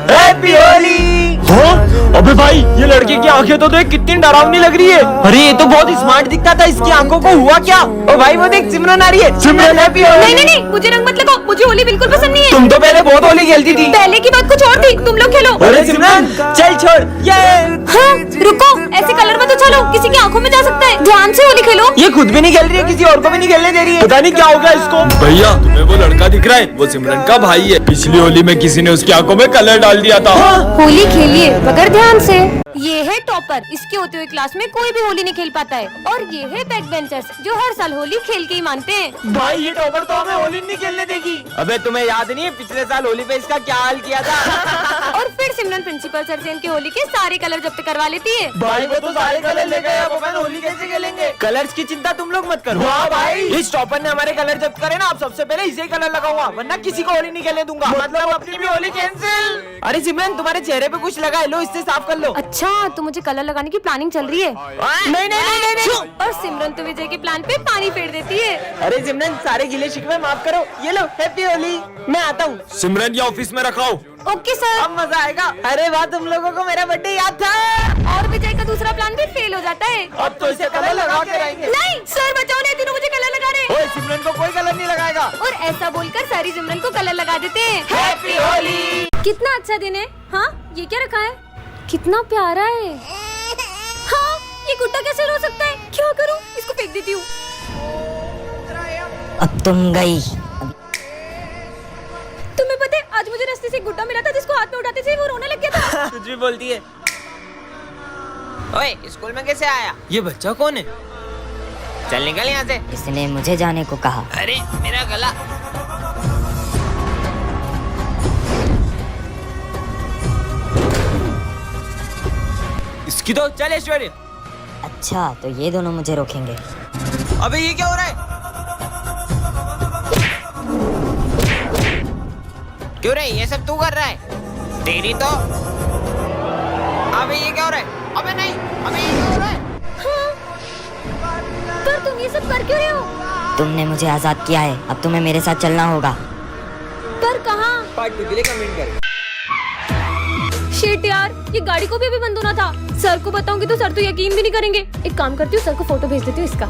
Happy Holi. अबे भाई, ये लड़के की आंखें तो देख कितनी डरावनी लग रही है। अरे ये तो बहुत स्मार्ट दिखता था, इसकी आंखों को हुआ क्या? ओ भाई वो देख, सिमरन आ रही है। सिमरन हैप्पी होली। नहीं नहीं नहीं, मुझे रंग मत लगाओ, मुझे होली बिल्कुल पसंद नहीं है। तुम तो पहले बहुत होली खेलती थी। पहले की बात कुछ और थी, तुम लोग खेलो। अरे सिमरन चल छोड़ ये। हाँ, रुको, ऐसे कलर मत उछालो, किसी की आंखों में जा सकता है। ध्यान से होली खेलो। ये खुद भी नहीं खेल रही है, किसी और को भी नहीं खेलने दे रही है। पता नहीं क्या हो गया इसको। भैया, तुम्हें वो लड़का दिख रहा है? वो सिमरन का भाई है। पिछली होली में किसी ने उसकी आंखों में कलर डाल दिया था। होली खेलिए मगर ध्यान से। ये है टॉपर, इसके होते हुए क्लास में कोई भी होली नहीं खेल पाता है। और ये है बैक बेंचर्स, जो हर साल होली खेल के ही मानते हैं। भाई ये टॉपर तो हमें होली नहीं खेलने देगी। अबे तुम्हें याद नहीं है पिछले साल होली पे इसका क्या हाल किया था? और फिर सिमरन प्रिंसिपल सर से इनकी होली के सारे कलर जब्त करवा लेती है। भाई वो तो सारे कलर ले गए, अब अपन होली कैसे खेलेंगे? कलर्स की चिंता तुम लोग मत करो। वाह भाई, इस टॉपर ने हमारे कलर जब्त करे ना, अब सबसे पहले इसे ही कलर लगाऊंगा, वरना किसी को होली नहीं खेलने दूंगा। मतलब अपनी भी होली कैंसिल। अरे सिमरन, तुम्हारे चेहरे पे कुछ लगा है, लो इससे साफ कर लो। अच्छा, तो मुझे कलर लगाने की प्लानिंग चल रही है। नहीं नहीं नहीं नहीं। और सिमरन तो विजय के प्लान पे पानी फेर देती है। अरे सिमरन, सारे गिले शिकवे माफ करो, ये लो हैप्पी होली। मैं आता हूँ। सिमरन, ये ऑफिस में रखाओ। Okay sir. अब मजा आएगा। अरे वाह, तुम लोगों को मेरा बर्थडे याद था। और विजय का दूसरा प्लान भी फेल हो जाता है। अब तो इसे कलर लगा के रहेंगे। नहीं सर, बचाओ, नहीं तीनों मुझे कलर लगा रहे। ओए, सिमरन को कोई कलर नहीं लगाएगा। और ऐसा बोलकर सारी सिमरन को कलर लगा देते हैं। हैप्पी होली। कितना अच्छा दिन है। हाँ, ये क्या रखा है? कितना प्यारा है। हाँ, ये गुड्डा कैसे रो सकता है? क्या करूँ? इसको फेंक देती हूँ। अब तुम गई। तुम्हें पता है, आज मुझे रास्ते से एक गुड्डा मिला था, जिसको हाथ में उठाते थे वो रोने लग गया था। कुछ भी बोलती है। ओए, स्कूल में कैसे आया? ये बच्चा कौन है? चल निकल यहाँ से। इसने मुझे जाने को कहा। अरे मेरा गला। इसकी तो चल ऐश्वर्य। अच्छा, तो ये दोनों मुझे रोकेंगे। अबे ये क्या हो रहा है? क्यों रे, ये सब तू कर रहा है? तेरी तो। अबे ये क्या हो रहा है? अबे नहीं, अबे ये क्या हो रहा है? हाँ। पर तुम ये सब कर क्यों रहे हो? तुमने मुझे आजाद किया है, अब तुम्हें मेरे साथ चलना होगा। पर कहाँ? पार्ट 2 के लिए कमेंट कर। शिट यार, ये गाड़ी को भी अभी बंद होना था। सर को बताऊंगी तो सर तो यकीन भी नहीं करेंगे। एक काम करती हूँ, सर को फोटो भेज देती हूँ इसका।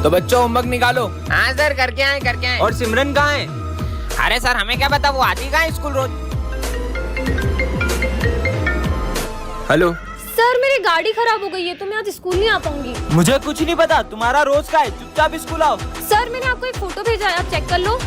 तो बच्चों, होमवर्क निकालो। हाँ सर, करके आए। और सिमरन कहाँ है? अरे सर, हमें क्या पता, वो आती कहाँ है स्कूल रोज? हेलो सर, मेरी गाड़ी खराब हो गई है, तो मैं आज स्कूल नहीं आ पाऊंगी। मुझे कुछ नहीं पता, तुम्हारा रोज का है, चुपचाप स्कूल आओ। सर, मैंने आपको एक फोटो भेजा है, आप चेक कर लो।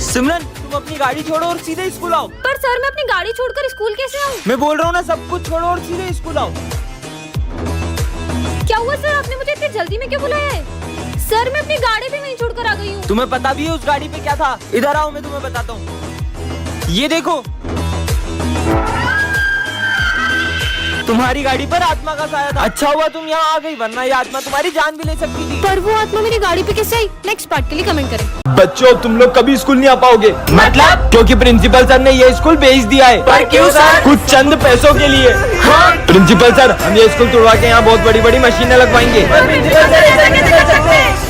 सिमरन, तुम अपनी गाड़ी छोड़ो और सीधे स्कूल आओ। पर सर, मैं अपनी गाड़ी छोड़कर स्कूल कैसे आऊँ? मैं बोल रहा हूँ ना, सब कुछ छोड़ो और सीधे स्कूल आओ। क्या हुआ सर, आपने मुझे इतनी जल्दी में क्यों बुलाया है? सर, मैं अपनी गाड़ी भी वहीं छोड़कर आ गई हूँ। तुम्हें पता भी है उस गाड़ी पे क्या था? इधर आओ, मैं तुम्हें बताता हूँ। ये देखो, तुम्हारी गाड़ी पर आत्मा का साया था। अच्छा हुआ तुम यहाँ आ गई, वरना ये आत्मा तुम्हारी जान भी ले सकती थी। पर वो आत्मा मेरी गाड़ी पे कैसे आई? नेक्स्ट पार्ट के लिए कमेंट करें। बच्चों, तुम लोग कभी स्कूल नहीं आ पाओगे। मतलब? क्योंकि प्रिंसिपल सर ने ये स्कूल बेच दिया है। पर क्यों सर? कुछ चंद पैसों के लिए। हाँ? प्रिंसिपल सर, हम ये स्कूल तुड़वा के यहाँ बहुत बड़ी बड़ी मशीनें लगवाएंगे।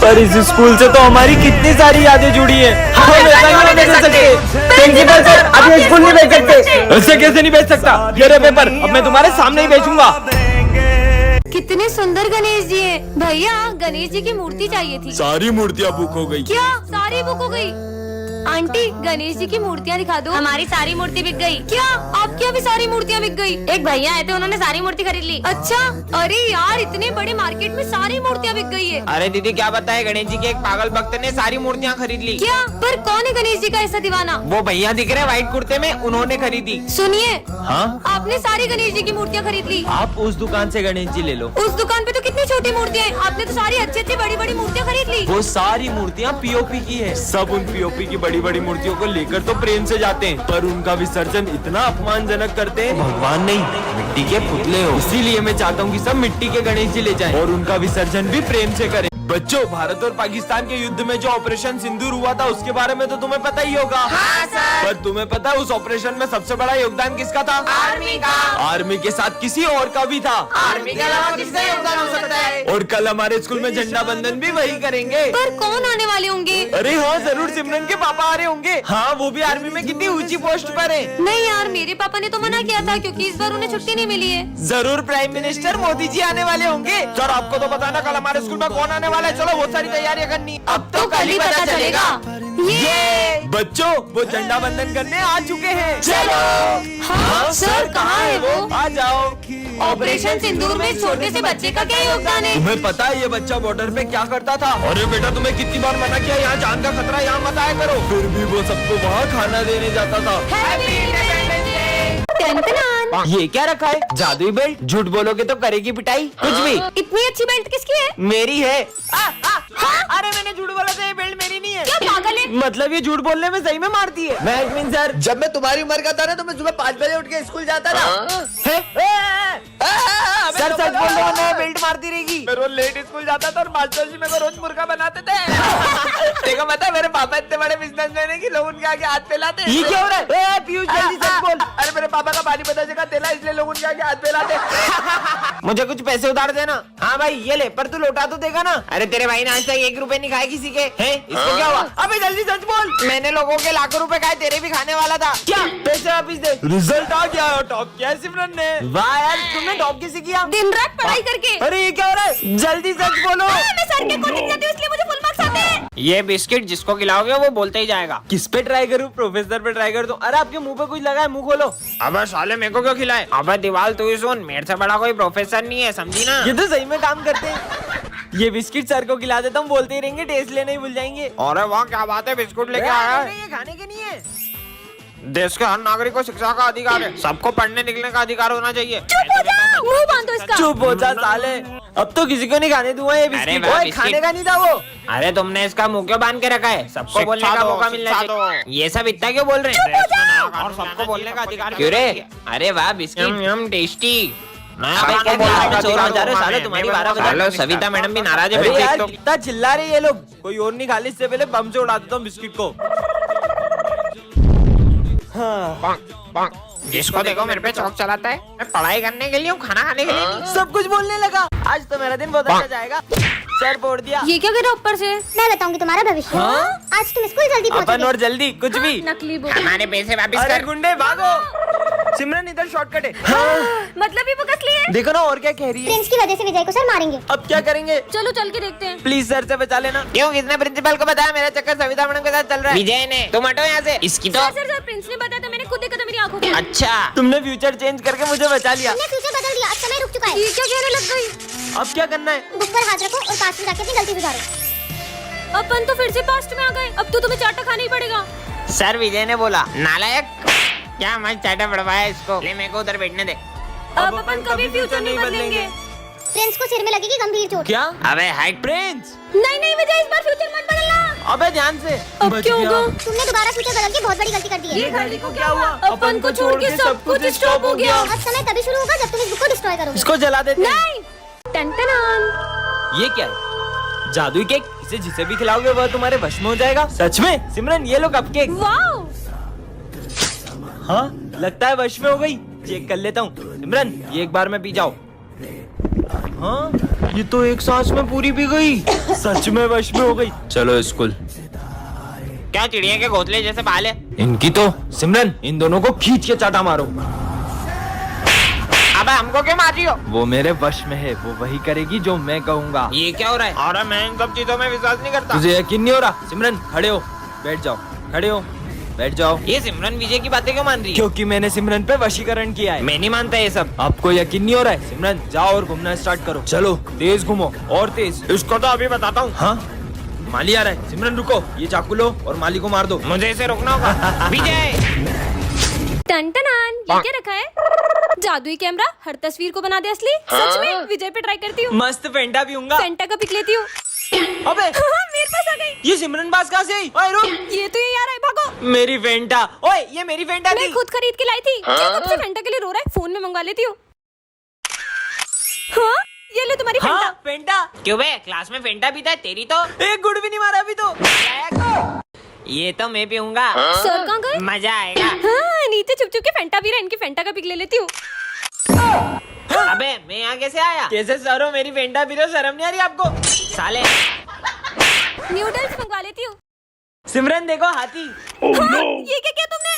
पर इस स्कूल से तो हमारी कितनी सारी यादें जुड़ी हैं। हम ऐसा नहीं होने दे सकते। प्रिंसिपल सर, अब ये स्कूल नहीं बेच सकते। ऐसे कैसे नहीं बेच सकता? ये रहे पेपर, अब मैं तुम्हारे सामने ही बेचूंगा। कितने सुंदर गणेश जी हैं। भैया, गणेश जी की मूर्ति चाहिए थी। सारी मूर्तियाँ बुक हो गई। क्या सारी बुक हो गई? आंटी, गणेश जी की मूर्तियाँ दिखा दो। हमारी सारी मूर्ति बिक गई। क्या आपकी भी सारी मूर्तियाँ बिक गई? एक भैया आए थे, उन्होंने सारी मूर्ति खरीद ली। अच्छा, अरे यार, इतने बड़े मार्केट में सारी मूर्तियाँ बिक गई है। अरे दीदी, क्या बताए, गणेश जी के एक पागल भक्त ने सारी मूर्तियाँ खरीद ली। क्या? पर कौन है गणेश जी का ऐसा दीवाना? वो भैया दिख रहे व्हाइट कुर्ते में, उन्होंने खरीदी। सुनिए, हाँ, आपने सारी गणेश जी की मूर्तियाँ खरीद ली। आप उस दुकान से गणेश जी ले लो। उस दुकान पे तो कितनी छोटी मूर्तियाँ हैं, आपने तो सारी अच्छी अच्छी बड़ी बड़ी मूर्तियाँ खरीद ली। वो सारी मूर्तियाँ पीओपी की है। सब उन पीओपी की बड़ी बड़ी मूर्तियों को लेकर तो प्रेम से जाते हैं, पर उनका विसर्जन इतना अपमानजनक करते हैं, भगवान नहीं मिट्टी के पुतले हो। इसीलिए मैं चाहता हूँ कि सब मिट्टी के गणेश जी ले जाएं और उनका विसर्जन भी प्रेम से करें। बच्चों, भारत और पाकिस्तान के युद्ध में जो ऑपरेशन सिंदूर हुआ था उसके बारे में तो तुम्हें पता ही होगा। हाँ सर। पर तुम्हें पता है उस ऑपरेशन में सबसे बड़ा योगदान किसका था? आर्मी का। आर्मी के साथ किसी और का भी था। आर्मी के अलावा किसका योगदान हो सकता है? और कल हमारे स्कूल में झंडा बंधन भी वही करेंगे। पर कौन आने वाले होंगे? अरे हाँ, जरूर सिमरन के पापा आ रहे होंगे। हाँ, वो भी आर्मी में कितनी ऊंची पोस्ट पर है। नहीं यार, मेरे पापा ने तो मना किया था क्योंकि इस बार उन्हें छुट्टी नहीं मिली है। जरूर प्राइम मिनिस्टर मोदी जी आने वाले होंगे। सर, आपको तो पता ना कल हमारे स्कूल में कौन आने वाला है। चलो बहुत सारी तैयारियां करनी। अब तो कल ही पता चलेगा। ये बच्चों, वो झंडा बंधन करने आ चुके हैं। चलो। हाँ सर, कहाँ है वो? आ जाओ। ऑपरेशन सिंदूर में छोटे से बच्चे का क्या योगदान है? तुम्हें पता है ये बच्चा बॉर्डर पे क्या करता था? अरे बेटा, तुम्हें कितनी बार मना किया यहाँ जान का खतरा, यहाँ मत आया करो। फिर भी वो सबको वहाँ खाना देने जाता था। टन-टनान। ये क्या रखा है? जादुई बेल्ट। झूठ बोलोगे तो करेगी पिटाई। कुछ भी। इतनी अच्छी बेल्ट किसकी है? मेरी है। अरे मैंने झूठ बोला था, ये बेल्ट मेरी नहीं है। क्या पागल है? मतलब ये झूठ बोलने में सही में मारती है। मैं एडमिन सर, जब मैं तुम्हारी उम्र का था ना तो मैं सुबह 5 बजे उठ के स्कूल जाता था। सर सच बोल रहे हो ना, बेल्ट मारती रहेगी। मैं रोज लेट स्कूल जाता था और मास्टर जी मेरे को रोज मुर्गा बनाते थे। देखो पता है मेरे पापा इतने बड़े बिजनेसमैन है कि लोग उनके आगे हाथ फैलाते। ये क्या हो रहा है? पीयूष जल्दी सच बोल। अरे मेरे पापा का पानी पता जगह तेला, इसलिए लोग उनके आगे हाथ फैलाते। मुझे कुछ पैसे उधार देना। हाँ भाई ये ले, पर तू लौटा तो देगा ना? अरे तेरे भाई ने आज तक 1 रुपए नहीं खाए किसी के। हैं? इसको क्या हुआ? अबे जल्दी सच बोल। मैंने लोगों के लाखों रुपए खाए, तेरे भी खाने वाला था। क्या पैसे वापिस दे। रिजल्ट आ गया और टॉप किया है सिमरन ने। वाह यार, तुमने टॉप किसे किया? दिन रात पढ़ाई करके। अरे ये क्या हो रहा है? जल्दी सच बोलो। मैं सर के कोचिंग जाती हूँ इसलिए मुझे फुल मार्क्स आते हैं। ये बिस्किट जिसको खिलाओगे वो बोलते ही जाएगा। किस पे ट्राई करूँ? प्रोफेसर पे ट्राई कर दूं। अरे आपके मुंह पे कुछ लगा है, मुंह खोलो। अबे साले मेरे को क्यों खिलाए? अबे दीवाल तू ही सुन, मेरे से बड़ा कोई प्रोफेसर नहीं है, समझी ना? ये तो सही में काम करते हैं। ये बिस्किट सर को खिला देता हूँ, बोलते ही रहेंगे, टेस्ट लेने ही भूल जाएंगे। अरे वाह क्या बात है, बिस्कुट लेके आया है। ये खाने के नहीं है। देश के हर नागरिक को शिक्षा का अधिकार है, सबको पढ़ने निकलने का अधिकार होना चाहिए। चुप हो जा, मुंह बांधो इसका। चुप हो जा साले, अब तो किसी को नहीं खाने दूंगा ये बिस्किट। ओए खाने का नहीं था वो। अरे तुमने इसका मुंह क्यों बांध के रखा है? सबको बोलने का मौका मिलना चाहिए। ये सब इतना क्यों बोल रहे हैं? और सबको बोलने का अधिकार क्यों रे? अरे वाह बिस्किट टेस्टी। तुम्हारी 12 बजे सविता मैडम भी नाराज है। कितना चिल्ला रहे ये लोग। कोई और नहीं खाली, इससे पहले बम से उड़ा देता हूँ बिस्किट को। जिसको देखो मेरे पे चौक चलाता है। मैं पढ़ाई करने के लिए हूँ, खाना खाने के लिए नहीं। सब कुछ बोलने लगा। आज तो मेरा दिन बहुत अच्छा जाएगा। सर फोड़ दिया। ये क्या कर रहा ऊपर से? मैं बताऊंगी तुम्हारा भविष्य। आज तुम स्कूल जल्दी अपन पहुंचोगे। और जल्दी कुछ भी। नकली बुक। हमारे पैसे वापस कर। गुंडे भागो। सिमरन इधर शॉर्टकट है। मतलब ये बुक असली है? देखो ना और क्या कह रही है। प्रिंस की वजह से विजय को सर मारेंगे। अब क्या करेंगे? चलो चल के देखते हैं। प्लीज सर से बचा लेना। क्यों? किसने प्रिंसिपल को बताया मेरा चक्कर सविता मैडम के साथ चल रहा है? विजय ने। तुम हटो यहाँ से। इसकी तो सर प्रिंस ने बताया था, मैंने खुद देखा था मेरी आंखों से। अच्छा, तुमने फ्यूचर चेंज करके मुझे बचा लिया। तुमने फ्यूचर बदल दिया, अब समय रुक चुका है। ये क्या कहने लग गई? अब क्या करना है? बुक पर हाथ रखो और पास में जाके अपनी गलती सुधारो। अपन तो फिर से पास्ट में आ गए। अब तो तुम्हें चाटा खाना ही पड़ेगा। सर विजय ने बोला। नालायक, क्या मस्त चाटा पड़वाया इसको। ले मेरे को उधर बैठने दे। अब अपन कभी फ्यूचर नहीं बदलेंगे। प्रिंस को सिर में लगेगी गंभीर चोट। क्या? अबे हाइट प्रिंस। नहीं विजय, इस बार फ्यूचर मत बदलना। अबे ध्यान से। अब क्या होगा? तुमने दोबारा फ्यूचर बदल के बहुत बड़ी गलती कर दी है। ये घड़ी को क्या हुआ? अपन को छोड़ के सब कुछ स्टॉप हो गया। अब समय तभी शुरू होगा जब तुम इस बुक को डिस्ट्रॉय करोगे। इसको जला देते हैं। नहीं। टन-टनान। ये क्या है? जादुई केक। इसे जिसे भी खिलाओगे वह तुम्हारे वश में हो जाएगा। सच में? सिमरन ये लो कप केक। वाओ। हाँ लगता है वश में हो गई। चेक कर लेता हूँ। सिमरन ये एक बार में पी जाओ। हाँ ये तो एक सांस में पूरी पी गई। सच में वश में हो गई। चलो स्कूल। क्या चिड़िया के घोंसले जैसे बाल है इनकी तो। सिमरन इन दोनों को खींच के चाटा मारो। अबे हमको क्यों मार रही हो? वो मेरे वश में है, वो वही करेगी जो मैं कहूँगा। ये क्या हो रहा है? अरे मैं इन सब चीजों में विश्वास नहीं करता। तुझे यकीन नहीं हो रहा? सिमरन खड़े हो, बैठ जाओ। खड़े हो, बैठ जाओ। ये सिमरन विजय की बातें क्यों मान रही है? क्योंकि मैंने सिमरन पे वशीकरण किया है। मैं नहीं मानता ये सब। आपको यकीन नहीं हो रहा है? सिमरन जाओ और घूमना स्टार्ट करो। चलो तेज घूमो और तेज। इसको तो अभी बताता हूँ। हाँ माली आ रहा है। सिमरन रुको, ये चाकू लो और माली को मार दो। मुझे इसे रोकना होगा। विजय। टन-टनान। ये क्या रखा है? जादुई कैमरा हर तस्वीर को बना दे असली। सच में? विजय पे ट्राई करती हूँ। मस्त फेंटा पीऊंगा। फेंटा का पिक लेती हूँ। अबे मेरे पास आ गई। ये सिमरन पास कहाँ से आई? ओए रुक। ये तो ये आ रहा है, भागो। मेरी फेंटा। ओए ये मेरी फेंटा मैं थी। खुद खरीद के लाई थी। क्या कब से फेंटा के लिए रो रहा है? फोन में मंगवा लेती हूँ। हाँ ये लो तुम्हारी हाँ फेंटा। फेंटा क्यों बे क्लास में फेंटा पीता है तेरी तो एक गुड़ भी नहीं मारा अभी तो ये तो मैं पीऊंगा सर कहाँ गए? मजा आएगा हाँ, नीचे छुप छुप के फेंटा पी रहे, इनकी फेंटा का पिक ले लेती हूँ। अबे मैं यहाँ कैसे आया? कैसे सर हो मेरी फेंटा पी रहे हो, शर्म नहीं आ रही आपको साले? न्यूडल्स मंगवा लेती हूँ। सिमरन देखो हाथी। हाँ, ये क्या किया तुमने?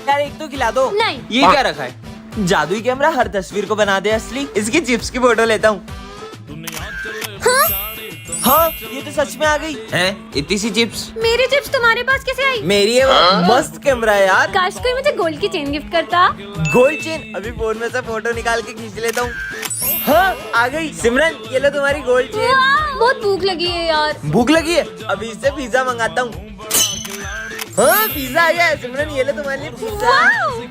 यार एक तो खिला दो। नहीं। ये क्या रखा है? जादुई कैमरा हर तस्वीर को बना दे असली। इसकी चिप्स की फोटो लेता हूँ। हाँ ये तो सच में आ गई है। इतनी सी चिप्स मेरी चिप्स तुम्हारे पास कैसे आई? मेरी है वो। मस्त कैमरा है यार। काश कोई मुझे गोल्ड की चेन गिफ्ट करता। गोल्ड चेन अभी फोन में से फोटो निकाल के खींच लेता हूँ। हाँ आ गई सिमरन, ये लो तुम्हारी गोल्ड चेन। बहुत भूख लगी है यार। भूख लगी है? अभी इससे पिज्जा मंगाता हूँ। हाँ पिज्जा आ गया है सिमरन, ये लो तुम्हारे लिए पिज्जा।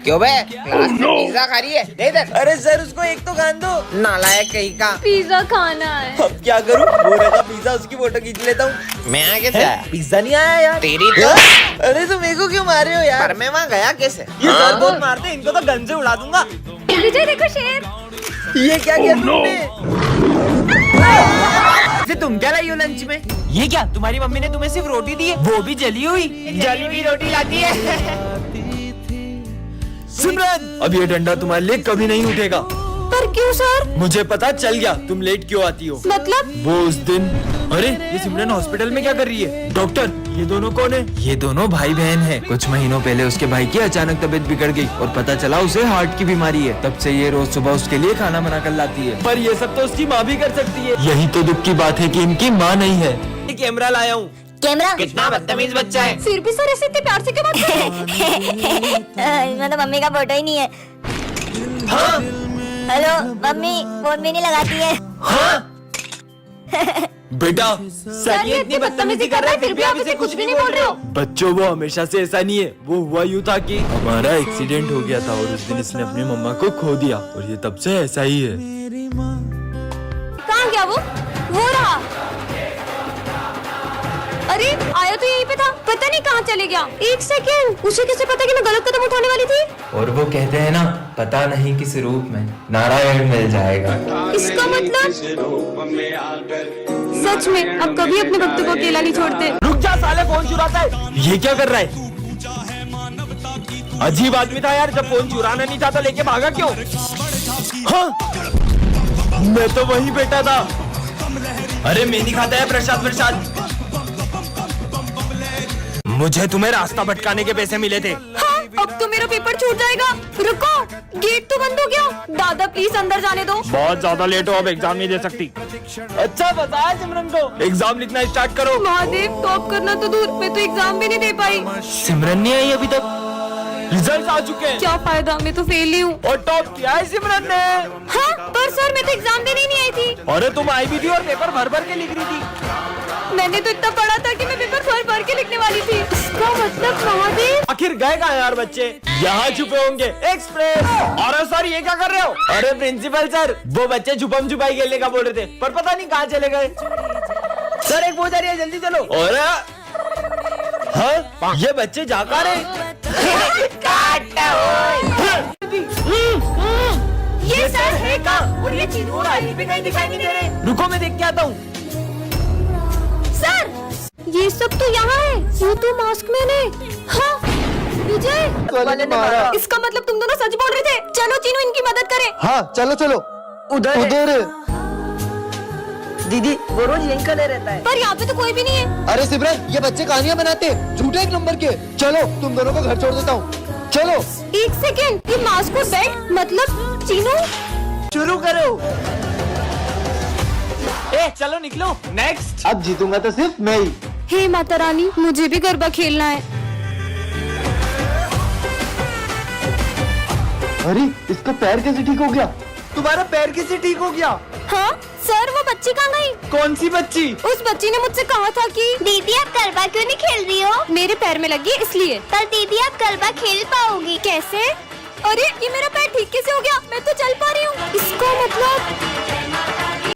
क्यों बे क्लास में पिज्जा खा रही है? दे इधर। अरे सर उसको एक तो खान दो, नालायक कहीं का। पिज्जा खाना है। अब क्या करूँ, वो रखा पिज्जा, उसकी फोटो खींच लेता हूँ। मैं आया कैसे आया? पिज्जा नहीं आया यार। तेरी तो। अरे तो मेरे को क्यों मार रहे हो यार? पर मैं वहाँ गया कैसे? ये सर बहुत मारते, इनको तो गन से उड़ा दूंगा। विजय देखो शेर। ये क्या किया तुमने? तुम क्या लाई हो लंच में? ये क्या तुम्हारी मम्मी ने तुम्हें सिर्फ रोटी दी है, वो भी जली हुई? जली हुई रोटी लाती है। सिमरन अब ये डंडा तुम्हारे लिए कभी नहीं उठेगा। पर क्यों सर? मुझे पता चल गया तुम लेट क्यों आती हो। मतलब? वो उस दिन। अरे ये सिमरन हॉस्पिटल में क्या कर रही है? डॉक्टर ये दोनों कौन है? ये दोनों भाई बहन हैं। कुछ महीनों पहले उसके भाई की अचानक तबीयत बिगड़ गई और पता चला उसे हार्ट की बीमारी है। तब से ये रोज सुबह उसके लिए खाना बना कर लाती है। पर ये सब तो उसकी माँ भी कर सकती है। यही तो दुख की बात है कि इनकी माँ नहीं है। ये कैमरा लाया हूँ। कैमरा? कितना बदतमीज बच्चा है। फिर भी सर ऐसे इतने प्यार से क्यों बात कर रहे हो? इसमें तो मम्मी का फोटो ही नहीं है। हाँ हेलो मम्मी, फोन भी नहीं लगाती है। हाँ बेटा सर ये इतनी बदतमीजी कर रहा है फिर भी आप इसे कुछ भी नहीं बोल रहे हो। बच्चों वो हमेशा से ऐसा नहीं है। वो हुआ यूँ था कि हमारा एक्सीडेंट हो गया था और उस दिन इसने अपनी मम्मा को खो दिया और ये तब से ऐसा ही है। कहाँ गया वो रहा। अरे आया तो यहीं पे था, पता नहीं कहाँ चले गया। एक सेकेंड, उसे कैसे पता कि मैं गलत कदम उठाने वाली थी? और वो कहते हैं ना, पता नहीं किस रूप में नारायण मिल जाएगा। इसका मतलब सच में अब कभी अपने भक्तों को अकेला नहीं छोड़ते। रुक जा साले, फोन चुराता है। ये क्या कर रहा है? अजीब आदमी था यार, जब फोन चुराना नहीं था तो लेके भागा क्यों? हाँ मैं तो वही बेटा था। अरे मैं नहीं खाता है प्रसाद। मुझे तुम्हें रास्ता भटकाने के पैसे मिले थे। हाँ, अब तो मेरा पेपर छूट जाएगा। रुको, गेट तो बंद हो गया। दादा प्लीज अंदर जाने दो। बहुत ज्यादा लेट हो, अब एग्जाम नहीं दे सकती। अच्छा बताया सिमरन को। एग्जाम लिखना स्टार्ट करो। महादेव, टॉप करना तो दूर, मैं तो एग्जाम भी नहीं दे पाई। सिमरन नहीं आई अभी तक। रिजल्ट आ चुके हैं। क्या फायदा, मैं तो फेल ही हूँ। और टॉप किया है सिमरन ने। हाँ, पर सर मैं तो एग्जाम देने ही नहीं आई थी। अरे तुम आई भी थी और पेपर भर के लिख रही थी। मैंने तो इतना पढ़ा था कि मैं पेपर भर के लिखने वाली थी। इसका मतलब महादेव। आखिर गए कहाँ यार बच्चे? यहाँ छुपे होंगे। एक्सप्रेस। अरे सर ये क्या कर रहे हो? अरे प्रिंसिपल सर, वो बच्चे छुपम छुपाई खेलने का बोल रहे थे, पर पता नहीं कहाँ चले गए। सर एक वो जा रही है, जल्दी चलो। और हाँ ये बच्चे जाकर रहे। ये सर है कहाँ? और ये चीनू और आईली भी कहीं दिखाई नहीं दे रहे। रुको मैं देख के आता हूँ। सर ये सब तो यहाँ है। ये तो मास्क मैंने। हाँ विजय, इसका मतलब तुम दोनों सच बोल रहे थे। चलो चीनू इनकी मदद करें। हाँ चलो चलो। उधर दीदी वो रोज यहीं का ले रहता है। पर यहाँ पे तो कोई भी नहीं है। अरे सिमरन, ये बच्चे कहानियां बनाते हैं, झूठे एक नंबर के। चलो तुम दोनों को घर छोड़ देता हूँ। चलो। एक सेकेंड, ये मास्क और बेल्ट मतलब चीनू। शुरू करो। ए चलो निकलो। नेक्स्ट। अब जीतूंगा तो सिर्फ मैं ही। हे माता रानी, मुझे भी गरबा खेलना है। अरे इसका पैर कैसे ठीक हो गया? तुम्हारा पैर कैसे ठीक हो गया? हाँ सर, वो बच्ची कहाँ गई? कौन सी बच्ची? उस बच्ची ने मुझसे कहा था कि दीदी आप गरबा क्यों नहीं खेल रही हो? मेरे पैर में लगी इसलिए। पर दीदी आप गरबा खेल पाओगी। कैसे? अरे ये मेरा पैर ठीक कैसे हो गया? मैं तो चल पा रही हूँ। इसका मतलब